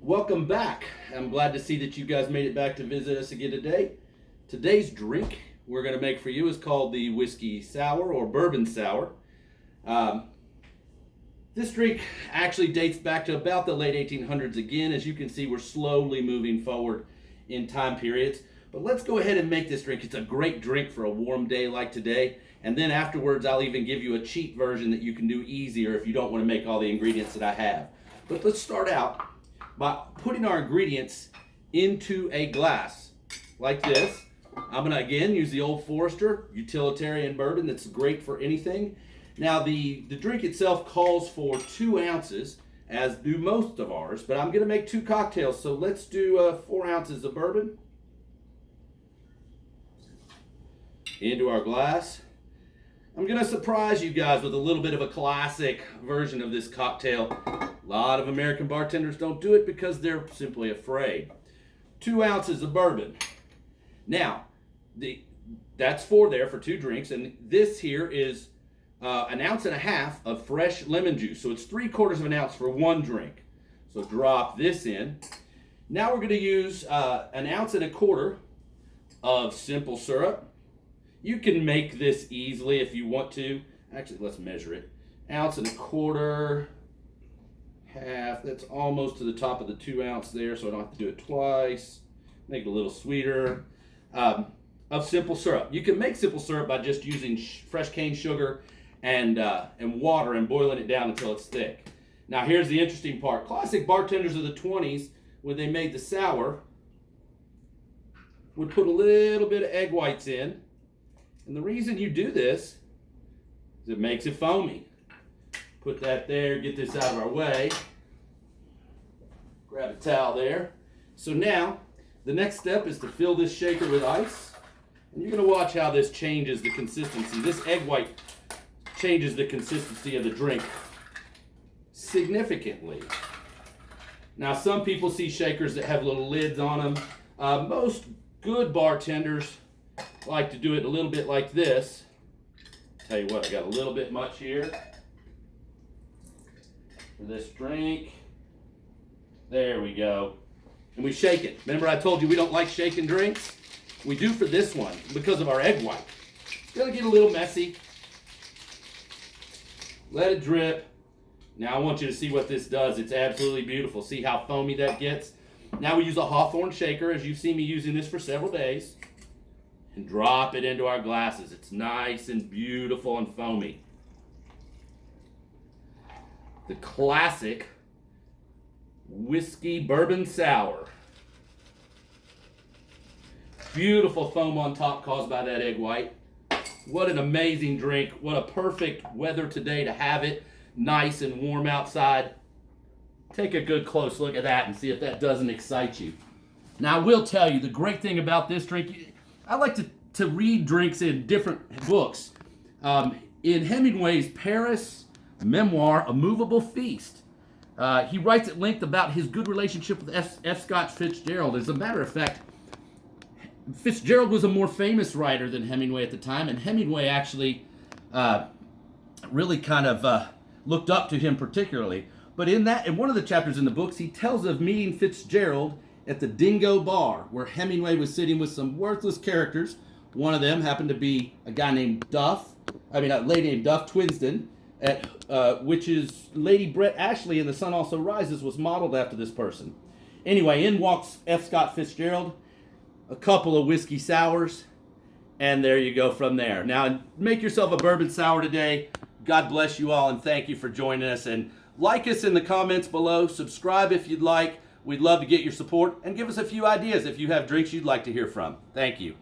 Welcome back. I'm glad to see that you guys made it back to visit us again today. Today's drink we're going to make for you is called the Whiskey Sour or Bourbon Sour. This drink actually dates back to about the late 1800s again. As you can see, we're slowly moving forward in time periods. But let's go ahead and make this drink. It's a great drink for a warm day like today. And then afterwards, I'll even give you a cheat version that you can do easier if you don't want to make all the ingredients that I have. But let's start out by putting our ingredients into a glass like this. I'm going to again use the Old Forester utilitarian bourbon that's great for anything. Now the drink itself calls for 2 ounces, as do most of ours, but I'm going to make 2 cocktails, so let's do 4 ounces of bourbon into our glass. I'm going to surprise you guys with a little bit of a classic version of this cocktail. A lot of American bartenders don't do it because they're simply afraid. 2 ounces of bourbon. Now, that's 4 there for 2 drinks, and this here is 1.5 ounces of fresh lemon juice. So it's 3/4 of an ounce for 1 drink. So drop this in. Now we're going to use 1.25 ounces of simple syrup. You can make this easily if you want to. Actually, let's measure it. 1.25 ounces, half. That's almost to the top of the 2 ounce there, so I don't have to do it twice. Make it a little sweeter. Of simple syrup. You can make simple syrup by just using fresh cane sugar and water and boiling it down until it's thick. Now here's the interesting part. Classic bartenders of the 20s, when they made the sour, would put a little bit of egg whites in. And the reason you do this is it makes it foamy. Put that there, get this out of our way. Grab a towel there. So now, the next step is to fill this shaker with ice. And you're going to watch how this changes the consistency. This egg white changes the consistency of the drink significantly. Now, some people see shakers that have little lids on them. Most good bartenders like to do it a little bit like this. Tell you what, I got a little bit much here for this drink. There we go. And we shake it. Remember I told you we don't like shaking drinks? We do for this one because of our egg white. It's going to get a little messy. Let it drip. Now I want you to see what this does. It's absolutely beautiful. See how foamy that gets? Now we use a Hawthorne shaker, as you've seen me using this for several days. And drop it into our glasses. It's nice and beautiful and foamy. The classic whiskey bourbon sour. Beautiful foam on top caused by that egg white. What an amazing drink. What a perfect weather today to have it. Nice and warm outside. Take a good close look at that and see if that doesn't excite you. Now I will tell you the great thing about this drink, I like to read drinks in different books. In Hemingway's Paris memoir, A Movable Feast, he writes at length about his good relationship with F. Scott Fitzgerald. As a matter of fact, Fitzgerald was a more famous writer than Hemingway at the time, and Hemingway actually really kind of looked up to him particularly. But in one of the chapters in the books, he tells of meeting Fitzgerald at the Dingo Bar, where Hemingway was sitting with some worthless characters. One of them happened to be a lady named Duff Twinston, which is Lady Brett Ashley in The Sun Also Rises was modeled after this person. Anyway, in walks F. Scott Fitzgerald, a couple of whiskey sours, and there you go from there. Now, make yourself a bourbon sour today. God bless you all, and thank you for joining us. And like us in the comments below. Subscribe if you'd like. We'd love to get your support, and give us a few ideas if you have drinks you'd like to hear from. Thank you.